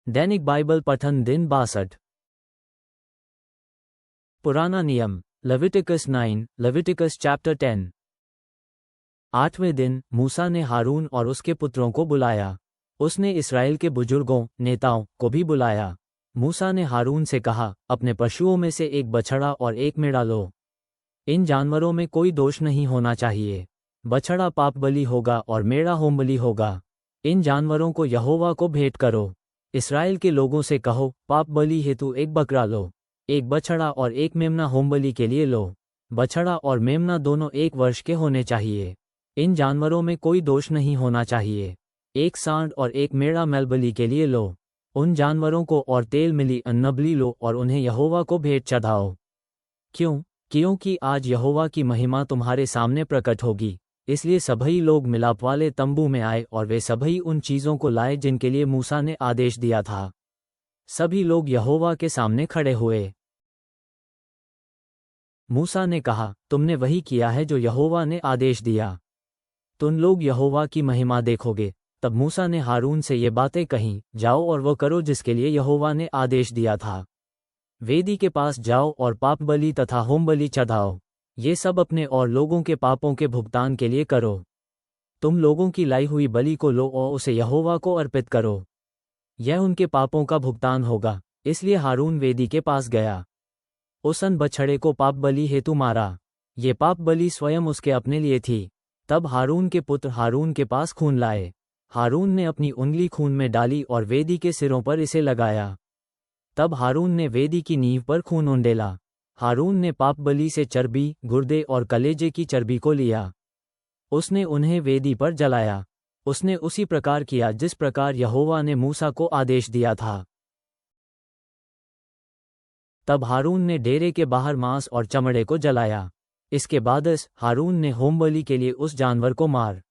दैनिक Bible पठन दिन 62। पुराना नियम लेविटिकस 9, लेविटिकस चैप्टर 10। 8वें दिन मूसा ने हारून और उसके पुत्रों को बुलाया। उसने इस्राएल के बुजुर्गों, नेताओं को भी बुलाया। मूसा ने हारून से कहा, अपने पशुओं में से एक बछड़ा और एक मेढ़ा लो। इन जानवरों में कोई दोष नहीं होना चाहिए। बछड़ा पाप बलि होगा और मेढ़ा होमबलि होगा। इन जानवरों को यहोवा को भेंट करो। इस्राएल के लोगों से कहो, पाप बलि हेतु एक बकरा लो, एक बछड़ा और एक मेमना होमबलि के लिए लो। बछड़ा और मेमना दोनों 1 वर्ष के होने चाहिए। इन जानवरों में कोई दोष नहीं होना चाहिए। एक सांड और एक मेढ़ा मेलबलि के लिए लो। उन जानवरों को और तेल मिली अन्नबलि लो और उन्हें यहोवा को भेंट चढ़ाओ। क्योंकि आज यहोवा की महिमा तुम्हारे सामने प्रकट होगी। इसलिए सभी लोग मिलाप वाले तंबू में आए और वे सभी उन चीज़ों को लाए जिनके लिए मूसा ने आदेश दिया था। सभी लोग यहोवा के सामने खड़े हुए। मूसा ने कहा, तुमने वही किया है जो यहोवा ने आदेश दिया। तुम लोग यहोवा की महिमा देखोगे। तब मूसा ने हारून से ये बातें कहीं, जाओ और वो करो जिसके लिए यहोवा ने आदेश दिया था। वेदी के पास जाओ और पाप बलि तथा होम बलि चढ़ाओ। ये सब अपने और लोगों के पापों के भुगतान के लिए करो। तुम लोगों की लाई हुई बलि को लो और उसे यहोवा को अर्पित करो। यह उनके पापों का भुगतान होगा। इसलिए हारून वेदी के पास गया। उस बछड़े को पाप बलि हेतु मारा। ये पाप बलि स्वयं उसके अपने लिए थी। तब हारून के पुत्र हारून के पास खून लाए। हारून ने अपनी उंगली खून में डाली और वेदी के सिरों पर इसे लगाया। तब हारून ने वेदी की नींव पर खून उंडेला। हारून ने पाप बलि से चर्बी, गुर्दे और कलेजे की चर्बी को लिया। उसने उन्हें वेदी पर जलाया। उसने उसी प्रकार किया जिस प्रकार यहोवा ने मूसा को आदेश दिया था। तब हारून ने डेरे के बाहर मांस और चमड़े को जलाया। इसके बाद हारून ने होमबलि के लिए उस जानवर को मार।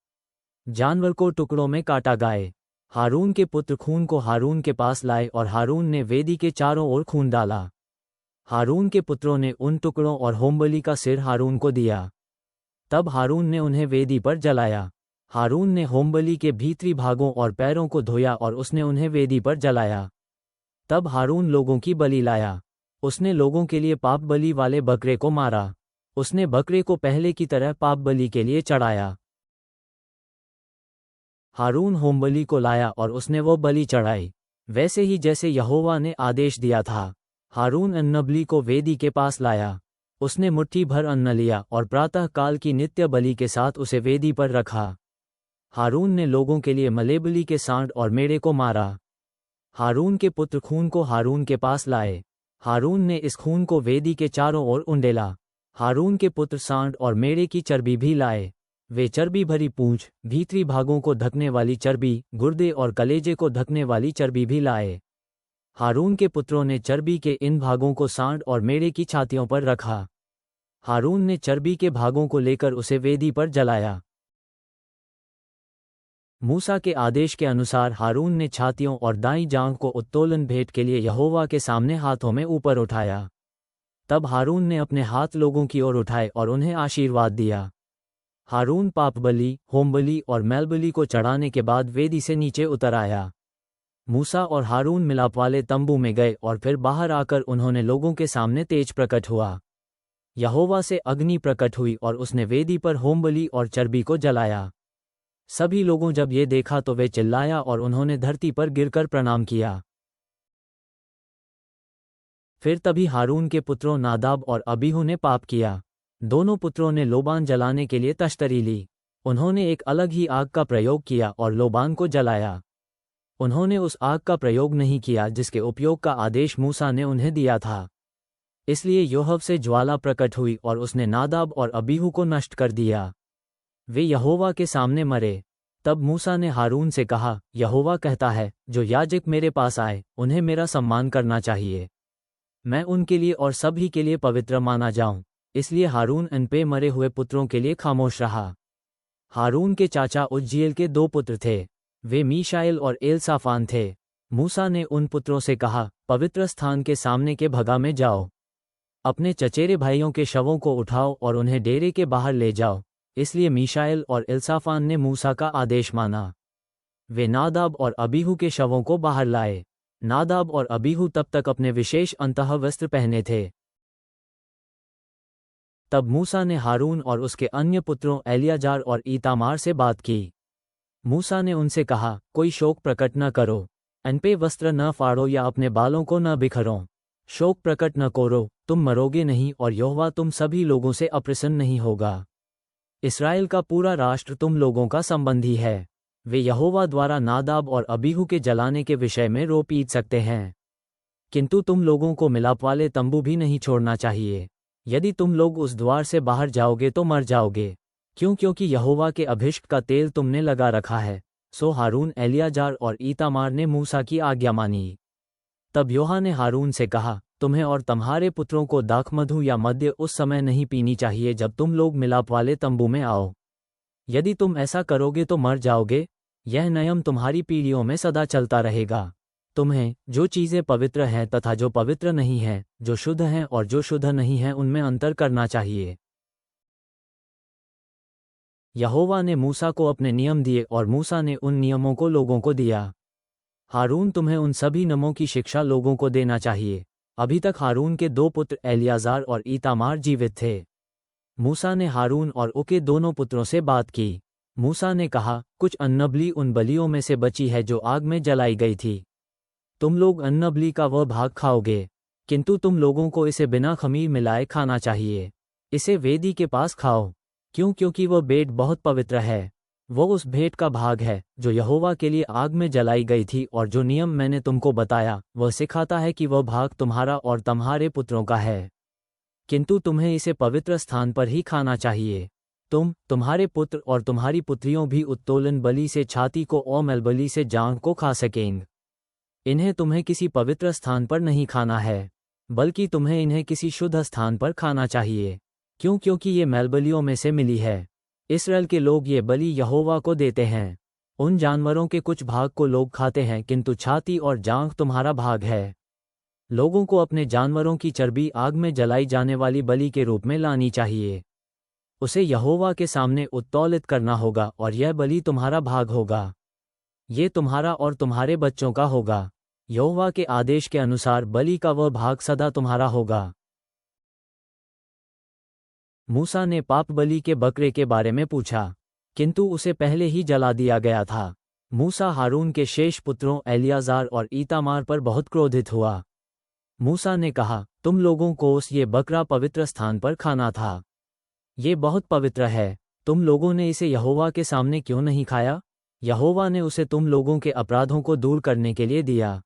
जानवर को टुकड़ों में काटा गया। हारून के पुत्र खून को हारून के पास लाए और हारून ने वेदी के चारों ओर खून डाला। हारून के पुत्रों ने उन टुकड़ों और होमबलि का सिर हारून को दिया। तब हारून ने उन्हें वेदी पर जलाया। हारून ने होमबलि के भीतरी भागों और पैरों को धोया और उसने उन्हें वेदी पर जलाया। तब हारून लोगों की बलि लाया। उसने लोगों के लिए पाप बलि वाले बकरे को मारा। उसने बकरे को पहले की तरह पाप बलि के लिए चढ़ाया। हारून होमबलि को लाया और उसने वो बलि चढ़ाई, वैसे ही जैसे यहोवा ने आदेश दिया था। हारून अन्नबलि को वेदी के पास लाया। उसने मुट्ठी भर अन्न लिया और प्रातः काल की नित्य बलि के साथ उसे वेदी पर रखा। हारून ने लोगों के लिए मलेबलि के सांड और मेढ़े को मारा। हारून के पुत्र खून को हारून के पास लाए। हारून ने इस खून को वेदी के चारों ओर उंडेला। हारून के पुत्र सांड और मेढ़े की चर्बी भी लाए। वे चर्बी भरी पूंछ, भीतरी भागों को ढकने वाली चर्बी, गुर्दे और कलेजे को ढकने वाली चर्बी भी लाए। हारून के पुत्रों ने चर्बी के इन भागों को सांड और मेढ़े की छातियों पर रखा। हारून ने चर्बी के भागों को लेकर उसे वेदी पर जलाया। मूसा के आदेश के अनुसार हारून ने छातियों और दाईं जांघ को उत्तोलन भेंट के लिए यहोवा के सामने हाथों में ऊपर उठाया। तब हारून ने अपने हाथ लोगों की ओर उठाए और उन्हें आशीर्वाद दिया। हारून पाप बलि, होमबलि और मेलबलि को चढ़ाने के बाद वेदी से नीचे उतर आया। मूसा और हारून मिलाप वाले तंबू में गए और फिर बाहर आकर उन्होंने लोगों के सामने तेज प्रकट हुआ। यहोवा से अग्नि प्रकट हुई और उसने वेदी पर होमबलि और चर्बी को जलाया। सभी लोगों जब ये देखा तो वे चिल्लाया और उन्होंने धरती पर गिरकर प्रणाम किया। फिर तभी हारून के पुत्रों नादाब और अबीहू ने पाप किया। दोनों पुत्रों ने लोबान जलाने के लिए तश्तरी ली। उन्होंने एक अलग ही आग का प्रयोग किया और लोबान को जलाया। उन्होंने उस आग का प्रयोग नहीं किया जिसके उपयोग का आदेश मूसा ने उन्हें दिया था। इसलिए यहोवा से ज्वाला प्रकट हुई और उसने नादाब और अबीहू को नष्ट कर दिया। वे यहोवा के सामने मरे। तब मूसा ने हारून से कहा, यहोवा कहता है, जो याजक मेरे पास आए उन्हें मेरा सम्मान करना चाहिए। मैं उनके लिए और सभी के लिए पवित्र माना जाऊं। इसलिए हारून इन पे मरे हुए पुत्रों के लिए खामोश रहा। हारून के चाचा उज्जीएल के 2 पुत्र थे। वे मीशाएल और एलसाफान थे। मूसा ने उन पुत्रों से कहा, पवित्र स्थान के सामने के भगा में जाओ। अपने चचेरे भाइयों के शवों को उठाओ और उन्हें डेरे के बाहर ले जाओ। इसलिए मीशाएल और एलसाफान ने मूसा का आदेश माना। वे नादाब और अबीहू के शवों को बाहर लाए। नादाब और अबीहू तब तक अपने विशेष अंतः वस्त्र पहने थे। तब मूसा ने हारून और उसके अन्य पुत्रों एलियाजार और ईतामार से बात की। मूसा ने उनसे कहा, कोई शोक प्रकट न करो, अनपे वस्त्र न फाड़ो या अपने बालों को न बिखरो, शोक प्रकट न करो, तुम मरोगे नहीं और यहोवा तुम सभी लोगों से अप्रसन्न नहीं होगा। इस्राएल का पूरा राष्ट्र तुम लोगों का संबंधी है। वे यहोवा द्वारा नादाब और अबीहू के जलाने के विषय में रो पीट सकते हैं, किंतु तुम लोगों को मिलाप वाले तंबू भी नहीं छोड़ना चाहिए। यदि तुम लोग उस द्वार से बाहर जाओगे तो मर जाओगे, क्योंकि यहोवा के अभिषेक का तेल तुमने लगा रखा है। सो हारून, एलियाजार और ईतामार ने मूसा की आज्ञा मानी। तब यहोवा ने हारून से कहा, तुम्हें और तुम्हारे पुत्रों को दाखमधु या मद्य उस समय नहीं पीनी चाहिए जब तुम लोग मिलाप वाले तंबू में आओ। यदि तुम ऐसा करोगे तो मर जाओगे। यह नियम तुम्हारी पीढ़ियों में सदा चलता रहेगा। तुम्हें जो चीज़ें पवित्र हैं तथा जो पवित्र नहीं हैं, जो शुद्ध हैं और जो शुद्ध नहीं हैं, उनमें अंतर करना चाहिए। यहोवा ने मूसा को अपने नियम दिए और मूसा ने उन नियमों को लोगों को दिया। हारून, तुम्हें उन सभी नियमों की शिक्षा लोगों को देना चाहिए। अभी तक हारून के 2 पुत्र एलियाजार और ईतामार जीवित थे। मूसा ने हारून और उसके दोनों पुत्रों से बात की। मूसा ने कहा, कुछ अन्नबलि उन बलियों में से बची है जो आग में जलाई गई थी। तुम लोग अन्नबलि का वह भाग खाओगे, किंतु तुम लोगों को इसे बिना खमीर मिलाए खाना चाहिए। इसे वेदी के पास खाओ, क्योंकि वह भेंट बहुत पवित्र है। वो उस भेंट का भाग है जो यहोवा के लिए आग में जलाई गई थी, और जो नियम मैंने तुमको बताया वह सिखाता है कि वह भाग तुम्हारा और तुम्हारे पुत्रों का है, किंतु तुम्हें इसे पवित्र स्थान पर ही खाना चाहिए। तुम्हारे पुत्र और तुम्हारी पुत्रियों भी उत्तोलन बलि से छाती को और मेलबलि से जांघ को खा सकेंगे। इन्हें तुम्हें किसी पवित्र स्थान पर नहीं खाना है, बल्कि तुम्हें इन्हें किसी शुद्ध स्थान पर खाना चाहिए, क्योंकि ये मेलबलियों में से मिली है। इस्राएल के लोग ये बलि यहोवा को देते हैं। उन जानवरों के कुछ भाग को लोग खाते हैं, किंतु छाती और जांघ तुम्हारा भाग है। लोगों को अपने जानवरों की चर्बी आग में जलाई जाने वाली बलि के रूप में लानी चाहिए। उसे यहोवा के सामने उत्तोलित करना होगा और यह बलि तुम्हारा भाग होगा। ये तुम्हारा और तुम्हारे बच्चों का होगा। यहोवा के आदेश के अनुसार बलि का वह भाग सदा तुम्हारा होगा। मूसा ने पाप बलि के बकरे के बारे में पूछा, किंतु उसे पहले ही जला दिया गया था। मूसा हारून के शेष पुत्रों एलियाजार और ईतामार पर बहुत क्रोधित हुआ। मूसा ने कहा, तुम लोगों को ये बकरा पवित्र स्थान पर खाना था। ये बहुत पवित्र है। तुम लोगों ने इसे यहोवा के सामने क्यों नहीं खाया? यहोवा ने उसे तुम लोगों के अपराधों को दूर करने के लिए दिया।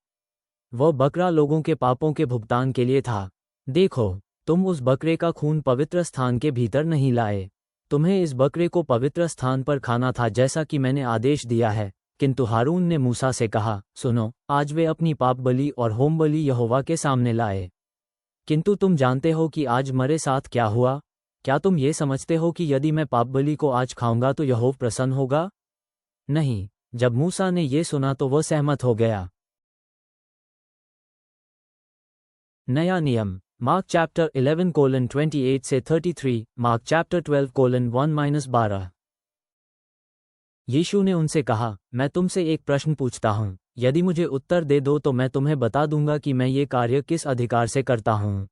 वह बकरा लोगों के पापों के भुगतान के लिए था। देखो, तुम उस बकरे का खून पवित्र स्थान के भीतर नहीं लाए। तुम्हें इस बकरे को पवित्र स्थान पर खाना था, जैसा कि मैंने आदेश दिया है। किंतु हारून ने मूसा से कहा, सुनो, आज वे अपनी पाप बलि और होम बलि यहोवा के सामने लाए। किंतु तुम जानते हो कि आज मेरे साथ क्या हुआ? क्या तुम ये समझते हो कि यदि मैं पाप बलि को आज खाऊंगा तो यहोवा प्रसन्न होगा? नहीं। जब मूसा ने ये सुना तो वह सहमत हो गया। नया नियम, मार्क चैप्टर 11:28 से 33, मार्क चैप्टर 12:1-12। यीशु ने उनसे कहा, मैं तुमसे एक प्रश्न पूछता हूँ, यदि मुझे उत्तर दे दो तो मैं तुम्हें बता दूंगा कि मैं ये कार्य किस अधिकार से करता हूँ।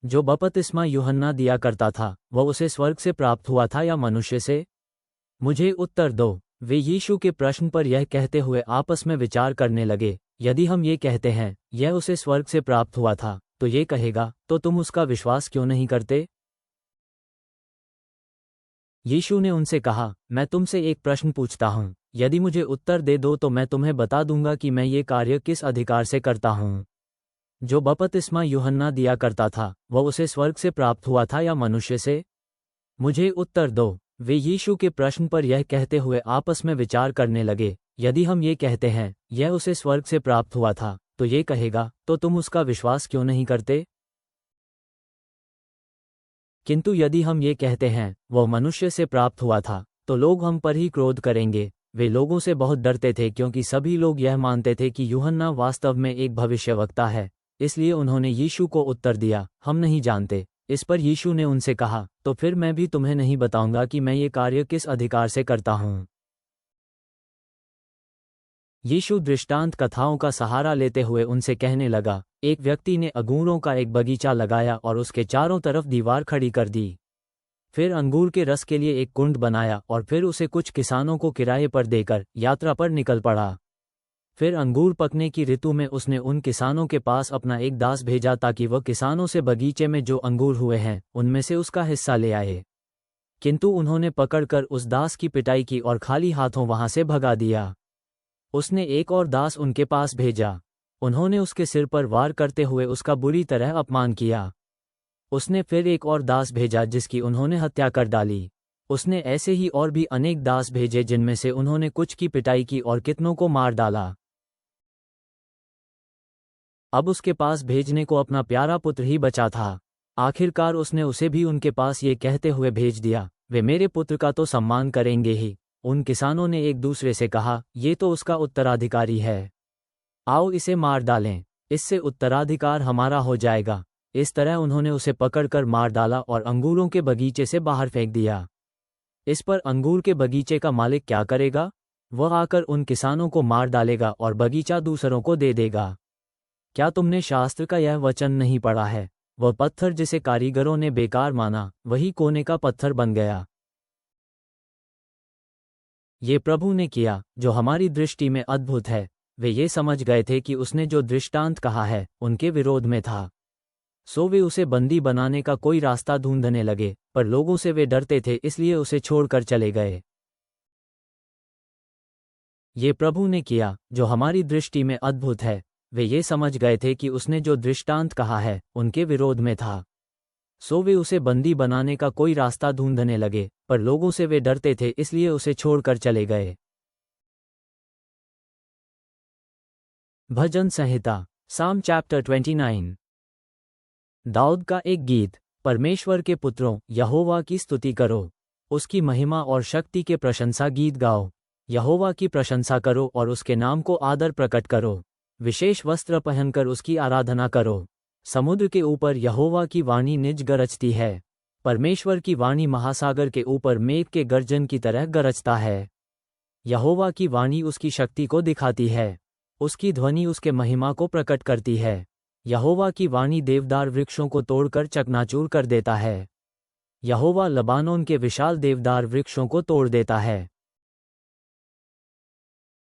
जो बपतिस्मा यूहन्ना दिया करता था, वह उसे स्वर्ग से प्राप्त हुआ था या मनुष्य से? मुझे उत्तर दो। वे यीशु के प्रश्न पर यह कहते हुए आपस में विचार करने लगे। यदि हम ये कहते हैं, यह उसे स्वर्ग से प्राप्त हुआ था, तो ये कहेगा, तो तुम उसका विश्वास क्यों नहीं करते? यीशु ने उनसे कहा, मैं तुमसे एक प्रश्न पूछता हूँ, यदि मुझे उत्तर दे दो तो मैं तुम्हें बता दूंगा कि मैं ये कार्य किस अधिकार से करता हूँ। जो बपतिस्मा यूहन्ना दिया करता था, वह उसे स्वर्ग से प्राप्त हुआ था या मनुष्य से? मुझे उत्तर दो। वे यीशु के प्रश्न पर यह कहते हुए आपस में विचार करने लगे। यदि हम ये कहते हैं, यह उसे स्वर्ग से प्राप्त हुआ था, तो ये कहेगा, तो तुम उसका विश्वास क्यों नहीं करते? किंतु यदि हम ये कहते हैं, वह मनुष्य से प्राप्त हुआ था, तो लोग हम पर ही क्रोध करेंगे। वे लोगों से बहुत डरते थे, क्योंकि सभी लोग यह मानते थे कि यूहन्ना वास्तव में एक भविष्यवक्ता है। इसलिए उन्होंने यीशु को उत्तर दिया, हम नहीं जानते। इस पर यीशु ने उनसे कहा, तो फिर मैं भी तुम्हें नहीं बताऊंगा कि मैं ये कार्य किस अधिकार से करता हूँ। यीशु दृष्टांत कथाओं का सहारा लेते हुए उनसे कहने लगा, एक व्यक्ति ने अंगूरों का एक बगीचा लगाया और उसके चारों तरफ दीवार खड़ी कर दी। फिर अंगूर के रस के लिए एक कुंड बनाया और फिर उसे कुछ किसानों को किराए पर देकर यात्रा पर निकल पड़ा। फिर अंगूर पकने की ऋतु में उसने उन किसानों के पास अपना एक दास भेजा ताकि वह किसानों से बगीचे में जो अंगूर हुए हैं उनमें से उसका हिस्सा ले आए। किंतु उन्होंने पकड़कर उस दास की पिटाई की और खाली हाथों वहां से भगा दिया। उसने एक और दास उनके पास भेजा। उन्होंने उसके सिर पर वार करते हुए उसका बुरी तरह अपमान किया। उसने फिर एक और दास भेजा जिसकी उन्होंने हत्या कर डाली। उसने ऐसे ही और भी अनेक दास भेजे जिनमें से उन्होंने कुछ की पिटाई की और कितनों को मार डाला। अब उसके पास भेजने को अपना प्यारा पुत्र ही बचा था। आखिरकार उसने उसे भी उनके पास ये कहते हुए भेज दिया, वे मेरे पुत्र का तो सम्मान करेंगे ही। उन किसानों ने एक दूसरे से कहा, ये तो उसका उत्तराधिकारी है, आओ इसे मार डालें, इससे उत्तराधिकार हमारा हो जाएगा। इस तरह उन्होंने उसे पकड़कर मार डाला और अंगूरों के बगीचे से बाहर फेंक दिया। इस पर अंगूर के बगीचे का मालिक क्या करेगा? वह आकर उन किसानों को मार डालेगा और बगीचा दूसरों को दे देगा। क्या तुमने शास्त्र का यह वचन नहीं पढ़ा है? वह पत्थर जिसे कारीगरों ने बेकार माना वही कोने का पत्थर बन गया। ये प्रभु ने किया जो हमारी दृष्टि में अद्भुत है। वे ये समझ गए थे कि उसने जो दृष्टांत कहा है उनके विरोध में था, सो वे उसे बंदी बनाने का कोई रास्ता ढूंढने लगे, पर लोगों से वे डरते थे इसलिए उसे छोड़कर चले गए। ये प्रभु ने किया जो हमारी दृष्टि में अद्भुत है। वे ये समझ गए थे कि उसने जो दृष्टांत कहा है उनके विरोध में था, सो वे उसे बंदी बनाने का कोई रास्ता ढूंढने लगे, पर लोगों से वे डरते थे इसलिए उसे छोड़कर चले गए। भजन संहिता, साम चैप्टर 29। दाऊद का एक गीत। परमेश्वर के पुत्रों, यहोवा की स्तुति करो, उसकी महिमा और शक्ति के प्रशंसा गीत गाओ। यहोवा की प्रशंसा करो और उसके नाम को आदर प्रकट करो। विशेष वस्त्र पहनकर उसकी आराधना करो। समुद्र के ऊपर यहोवा की वाणी निज गरजती है। परमेश्वर की वाणी महासागर के ऊपर मेघ के गर्जन की तरह गरजता है। यहोवा की वाणी उसकी शक्ति को दिखाती है, उसकी ध्वनि उसके महिमा को प्रकट करती है। यहोवा की वाणी देवदार वृक्षों को तोड़कर चकनाचूर कर देता है। यहोवा लबानोन के विशाल देवदार वृक्षों को तोड़ देता है।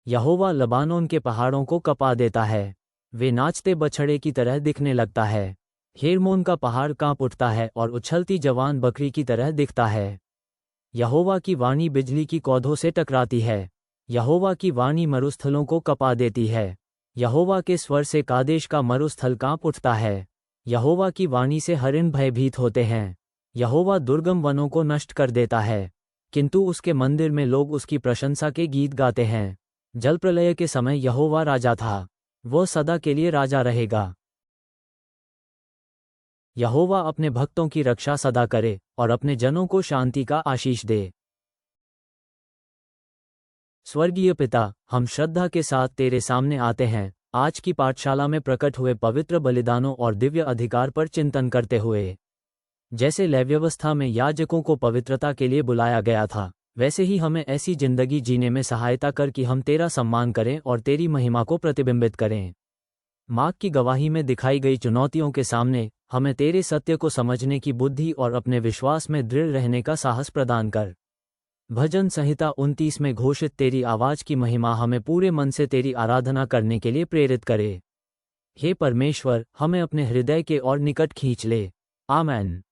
यहोवा लबानोन के पहाड़ों को कपा देता है, वे नाचते बछड़े की तरह दिखने लगता है। हेर्मोन का पहाड़ कांप उठता है और उछलती जवान बकरी की तरह दिखता है। यहोवा की वाणी बिजली की कौधों से टकराती है। यहोवा की वाणी मरुस्थलों को कपा देती है। यहोवा के स्वर से कादेश का मरुस्थल कांप उठता है। यहोवा की वाणी से हरिण भयभीत होते हैं। यहोवा दुर्गम वनों को नष्ट कर देता है, किंतु उसके मंदिर में लोग उसकी प्रशंसा के गीत गाते हैं। जलप्रलय के समय यहोवा राजा था, वह सदा के लिए राजा रहेगा। यहोवा अपने भक्तों की रक्षा सदा करे और अपने जनों को शांति का आशीष दे। स्वर्गीय पिता, हम श्रद्धा के साथ तेरे सामने आते हैं, आज की पाठशाला में प्रकट हुए पवित्र बलिदानों और दिव्य अधिकार पर चिंतन करते हुए। जैसे लेव्यवस्था में याजकों को पवित्रता के लिए बुलाया गया था, वैसे ही हमें ऐसी जिंदगी जीने में सहायता कर कि हम तेरा सम्मान करें और तेरी महिमा को प्रतिबिंबित करें। मार्क की गवाही में दिखाई गई चुनौतियों के सामने हमें तेरे सत्य को समझने की बुद्धि और अपने विश्वास में दृढ़ रहने का साहस प्रदान कर। भजन संहिता 29 में घोषित तेरी आवाज की महिमा हमें पूरे मन से तेरी आराधना करने के लिए प्रेरित करे। हे परमेश्वर, हमें अपने हृदय के और निकट खींच ले। आमीन।